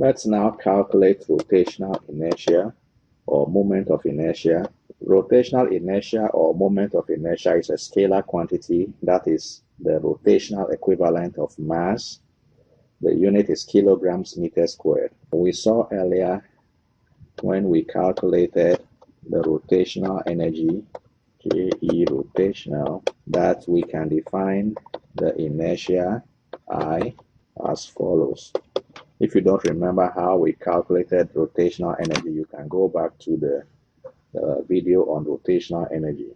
Let's now calculate rotational inertia or moment of inertia. Rotational inertia or moment of inertia is a scalar quantity that is the rotational equivalent of mass. The unit is kilograms meters squared. We saw earlier when we calculated the rotational energy, KE rotational, that we can define the inertia I as follows. If you don't remember how we calculated rotational energy, you can go back to the video on rotational energy.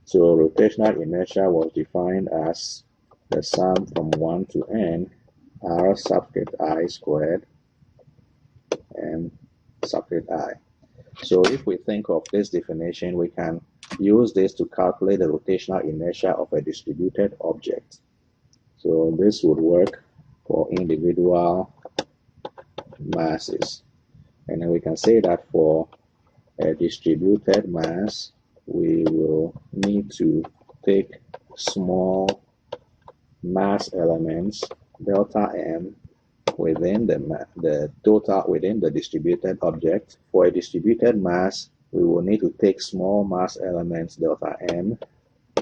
So rotational inertia was defined as the sum from 1 to n r subscript I squared and subscript I. So if we think of this definition, we can use this to calculate the rotational inertia of a distributed object. So this would work for individual masses. And then we can say that for a distributed mass, we will need to take small mass elements, delta m, within the total within the distributed object. For a distributed mass, we will need to take small mass elements, delta m,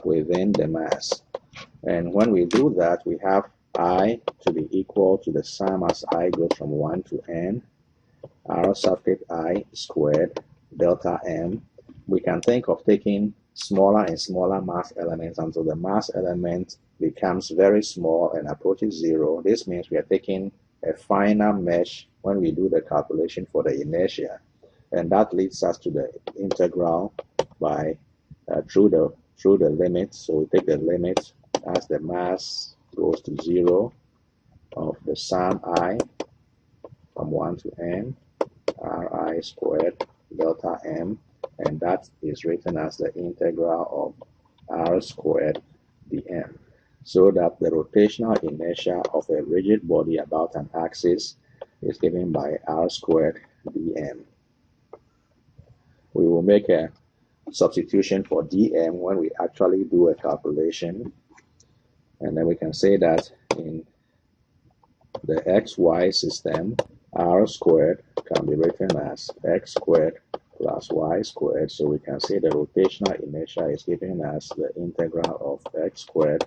within the mass. And when we do that, we have I to be equal to the sum as I goes from 1 to n, r subscript I squared, delta m. We can think of taking smaller and smaller mass elements until the mass element becomes very small and approaches zero. This means we are taking a finer mesh when we do the calculation for the inertia, and that leads us to the integral by through the limit. So we take the limit as the mass goes to zero of the sum I from 1 to n ri squared delta m, and that is written as the integral of r squared dm. So that the rotational inertia of a rigid body about an axis is given by r squared dm. We will make a substitution for dm when we actually do a calculation, and then we can say that in the xy system, r squared can be written as x squared plus y squared. So we can say the rotational inertia is given as the integral of x squared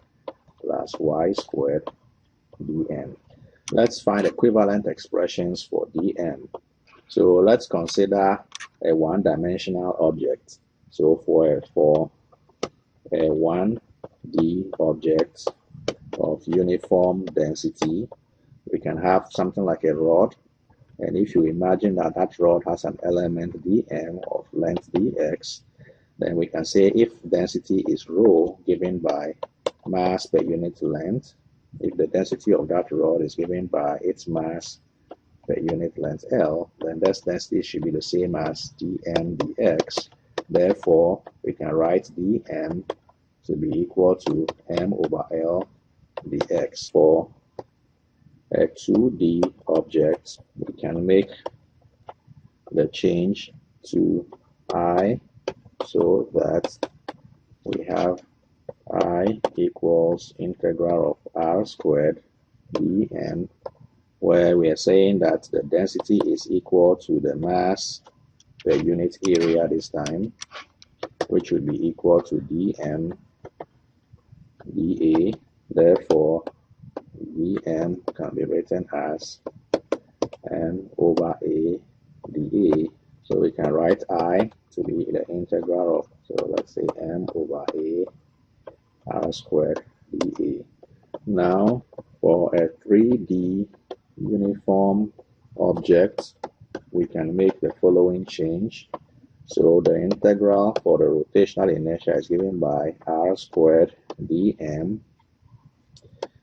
plus y squared dm. Let's find equivalent expressions for dm. So let's consider a one-dimensional object. So for a 1D object of uniform density, we can have something like a rod. And if you imagine that that rod has an element dm of length dx, then we can say if density is rho given by mass per unit length, if the density of that rod is given by its mass per unit length L, then this density should be the same as dm dx. Therefore, we can write dm to be equal to m over L dx. For a 2D object, we can make the change to I so that we have I equals integral of r squared dm, where we are saying that the density is equal to the mass per unit area this time, which would be equal to dm dA. Therefore, dm can be written as m over a dA. So we can write I to be the integral of, so let's say m over a r squared dA. Now, for a 3D uniform object, we can make the following change. So the integral for the rotational inertia is given by r squared dm.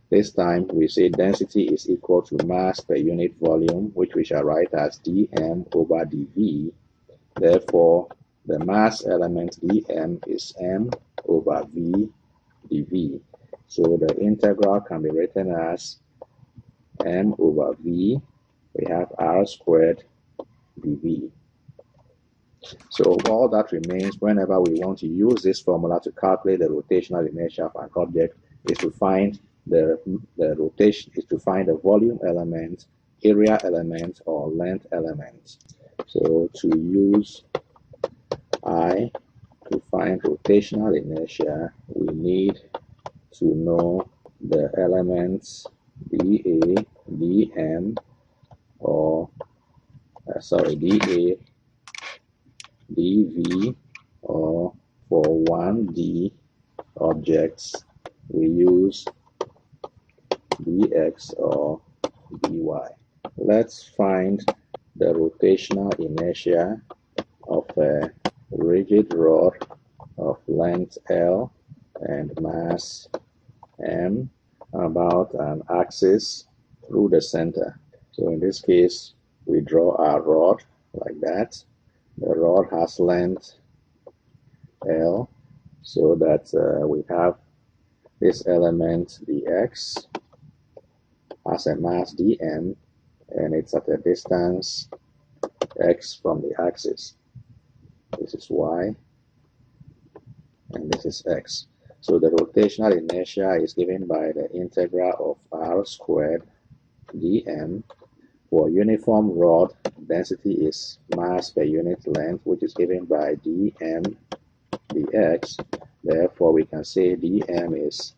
This time we say density is equal to mass per unit volume, which we shall write as dm over dv. Therefore, the mass element dm is m over v dv. So the integral can be written as m over v. We have r squared dv. So all that remains whenever we want to use this formula to calculate the rotational inertia of an object is to find the volume element area element or length element. So to use I to find rotational inertia, we need to know the elements dA, dm, or dA, dV, or for 1D objects, we use dx or dy. Let's find the rotational inertia of a rigid rod of length L and mass m about an axis through the center. So in this case, we draw our rod like that. The rod has length L, so that we have this element dx has a mass dm, and it's at a distance x from the axis. This is y, and this is x. So the rotational inertia is given by the integral of r squared dm. For uniform rod, density is mass per unit length, which is given by dm dx. Therefore, we can say dm is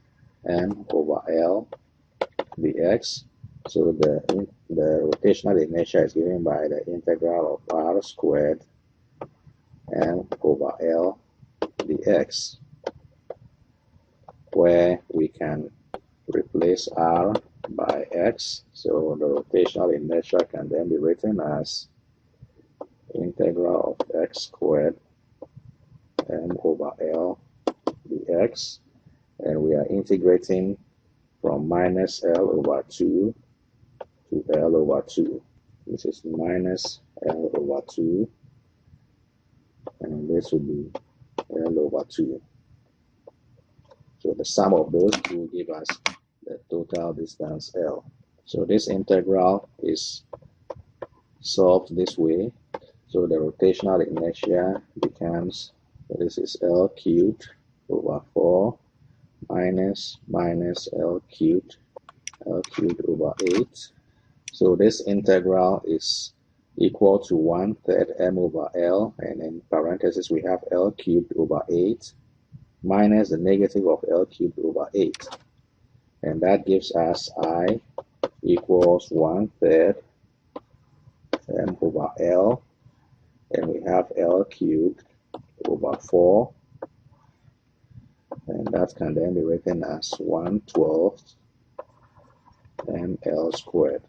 m over L dx. So the rotational inertia is given by the integral of r squared m over L dx, where we can replace r by x. So the rotational inertia can then be written as integral of x squared m over L dx, and we are integrating from minus L over 2 to L over 2. This is minus L over 2, and this will be L over 2. So the sum of those two give us the total distance L. So this integral is solved this way. So the rotational inertia becomes, this is L cubed over 4 minus L cubed over 8. So this integral is equal to 1/3 m over L, and in parentheses we have L cubed over 8 minus the negative of L cubed over 8. And that gives us I equals 1/3 m over L, and we have L cubed over 4, and that can then be written as 1/12 mL squared.